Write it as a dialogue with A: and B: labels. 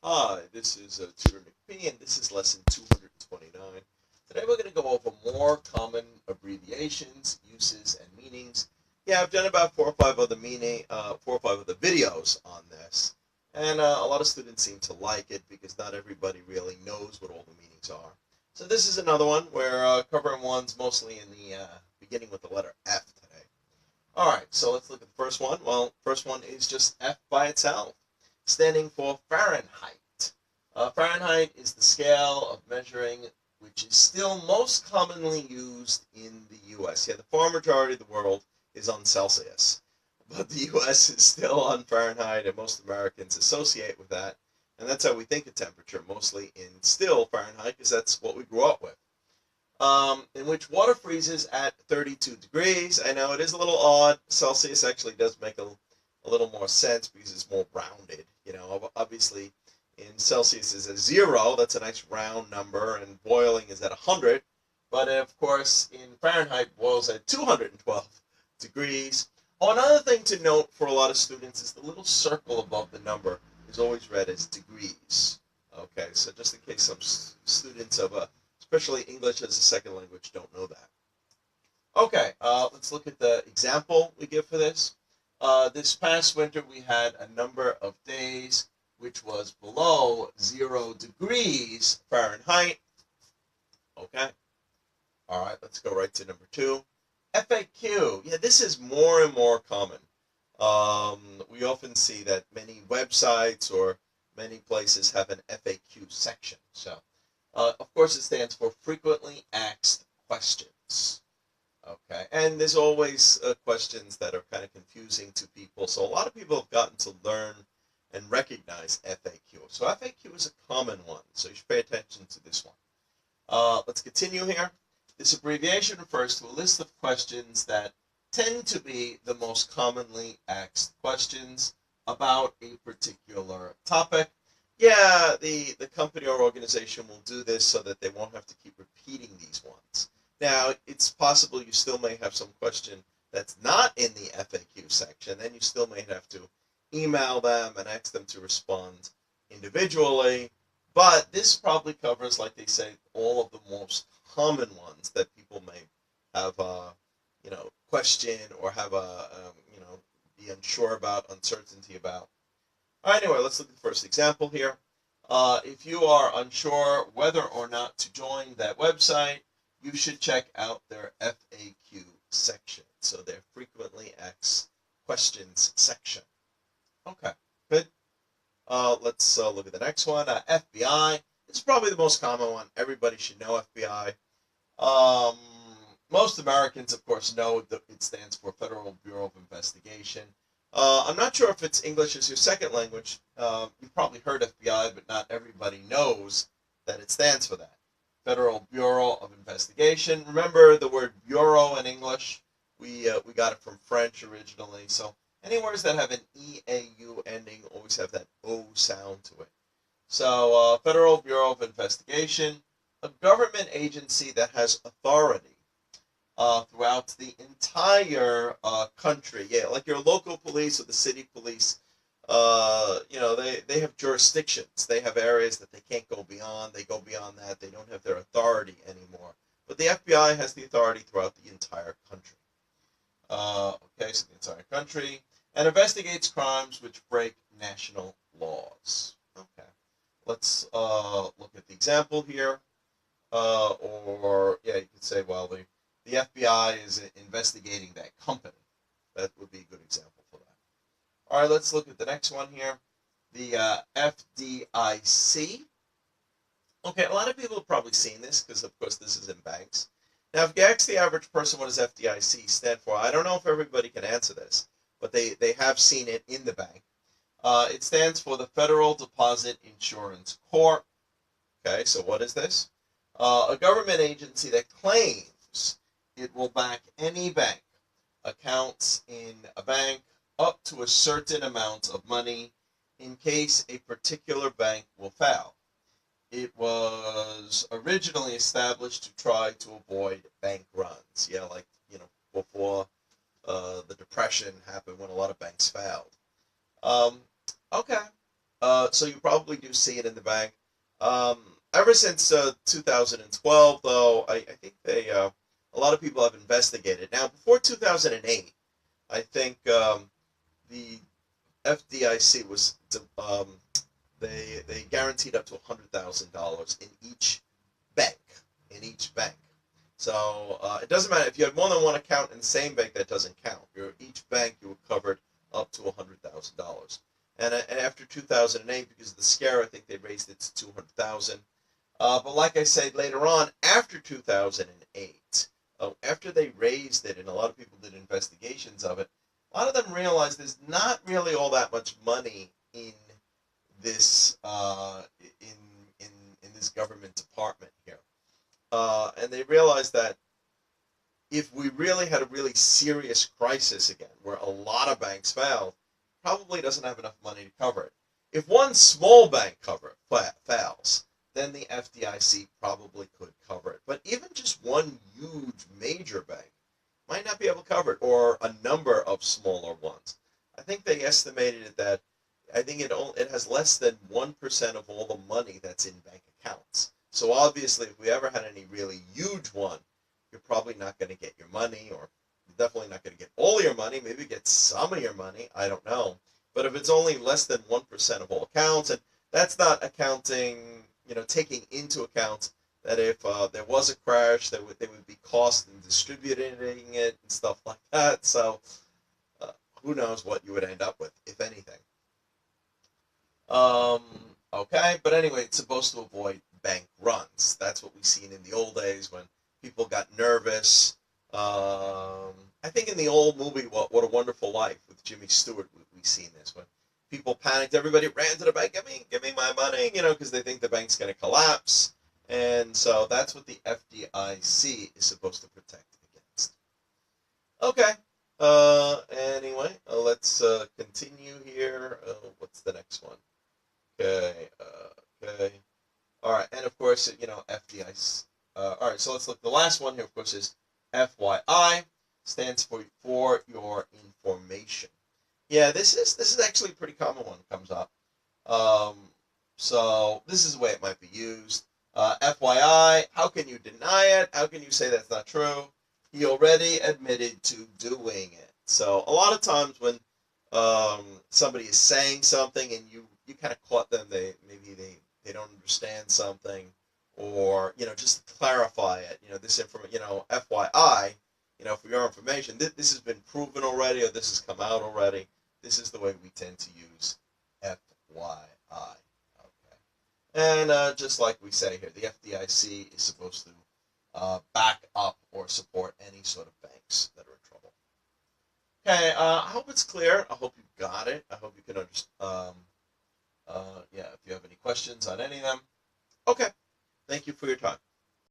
A: Hi, this is Tutor McPhee, and this is lesson 229. Today we're going to go over more common abbreviations, uses, and meanings. Yeah, I've done about four or five other videos on this, and a lot of students seem to like it because not everybody really knows what all the meanings are. So this is another one. We're covering ones mostly in the beginning with the letter F today. All right, so let's look at the first one. Well, first one is just F by itself, standing for Fahrenheit. Fahrenheit is the scale of measuring which is still most commonly used in the U.S. Yeah, the far majority of the world is on Celsius, but the U.S. is still on Fahrenheit, and most Americans associate with that. And that's how we think of temperature, mostly in still Fahrenheit, because that's what we grew up with. In which water freezes at 32 degrees. I know it is a little odd. Celsius actually does make a little more sense because it's more rounded. You know, obviously in Celsius is a 0. That's a nice round number, and boiling is at 100. But of course, in Fahrenheit, boils at 212 degrees. Oh, another thing to note for a lot of students is the little circle above the number is always read as degrees. Okay, so just in case some students of especially English as a second language don't know that. Okay, let's look at the example we give for this. This past winter, we had a number of days which was below 0 degrees Fahrenheit. Okay, all right, let's go right to number 2. FAQ. Yeah, this is more and more common. We often see that many websites or many places have an FAQ section. So, of course, it stands for Frequently Asked Questions. Okay, and there's always questions that are kind of confusing to people. So a lot of people have gotten to learn and recognize FAQ. So FAQ is a common one, so you should pay attention to this one. Let's continue here. This abbreviation refers to a list of questions that tend to be the most commonly asked questions about a particular topic. Yeah, the company or organization will do this so that they won't have to keep repeating these ones. Now, it's possible you still may have some question that's not in the FAQ section, and you still may have to email them and ask them to respond individually. But this probably covers, like they say, all of the most common ones that people may have, question or have be unsure about, uncertainty about. All right, anyway, let's look at the first example here. If you are unsure whether or not to join that website, you should check out their FAQ section. So their frequently asked questions section. Okay, good. Let's look at the next one. FBI. This is probably the most common one. Everybody should know FBI. Um, Most Americans, of course, know that it stands for Federal Bureau of Investigation. I'm not sure if it's English as your second language. You've probably heard FBI, but not everybody knows that it stands for that. Federal Bureau of Investigation. Remember the word bureau in English? We got it from French originally. So any words that have an EAU ending always have that O sound to it. So Federal Bureau of Investigation, a government agency that has authority throughout the entire country. Yeah, like your local police or the city police. They have jurisdictions. They have areas that they can't go beyond. They go beyond that. They don't have their authority anymore. But the FBI has the authority throughout the entire country. Okay, so the entire country. And investigates crimes which break national laws. Okay. Let's look at the example here. You could say, well, the FBI is investigating that company. That would be a good example for that. All right, let's look at the next one here. The FDIC. Okay, a lot of people have probably seen this because, of course, this is in banks. Now, if you ask the average person what does FDIC stand for, I don't know if everybody can answer this, but they have seen it in the bank. It stands for the Federal Deposit Insurance Corp. Okay, so what is this? A government agency that claims it will back any bank, accounts in a bank up to a certain amount of money in case a particular bank will fail. It was originally established to try to avoid bank runs. Yeah, like, before the Depression happened when a lot of banks failed. Um, okay. So you probably do see it in the bank. Ever since 2012, though, I think a lot of people have investigated. Now, before 2008, I think the FDIC was they guaranteed up to $100,000 in each bank. In each bank. So it doesn't matter if you had more than one account in the same bank. That doesn't count. Each bank you were covered up to $100,000. And after 2008, because of the scare, I think they raised it to 200,000. But like I said later on, after 2008, after they raised it, and a lot of people did investigations of it, a lot of them realized there's not really all that much money in this in this government department here, and they realized that if we really had a really serious crisis again, where a lot of banks failed, probably doesn't have enough money to cover it. If one small bank fails, then the FDIC probably could cover it. But even just one huge major bank might not be able to cover it, or a number of smaller ones. I think they estimated it that I think it has less than 1% of all the money that's in bank accounts. So obviously, if we ever had any really huge one, you're probably not going to get your money, or you're definitely not going to get all your money. Maybe get some of your money. I don't know. But if it's only less than 1% of all accounts, and that's not accounting, taking into account that if there was a crash, there would be cost in distributing it and stuff like that. So who knows what you would end up with, if anything. Okay, but anyway, it's supposed to avoid bank runs. That's what we've seen in the old days when people got nervous. I think in the old movie, What a Wonderful Life with Jimmy Stewart, we've seen this. When people panicked, everybody ran to the bank, give me my money, because they think the bank's going to collapse. And so that's what the FDIC is supposed to protect against. Okay. Anyway, let's continue here. What's the next one? Okay. Okay. All right. And of course, FDIC. All right. So let's look. The last one here, of course, is FYI. Stands for your information. Yeah, this is actually a pretty common one. Comes up. So this is the way it might be used. FYI, how can you deny it? How can you say that's not true? He already admitted to doing it. So a lot of times when somebody is saying something and you kind of caught them, maybe they don't understand something, or just to clarify it. This information. FYI. For your information, this has been proven already, or this has come out already. This is the way we tend to use FYI. And just like we say here, the FDIC is supposed to back up or support any sort of banks that are in trouble. Okay, I hope it's clear. I hope you got it. I hope you can understand. Yeah, if you have any questions on any of them. Okay, thank you for your time.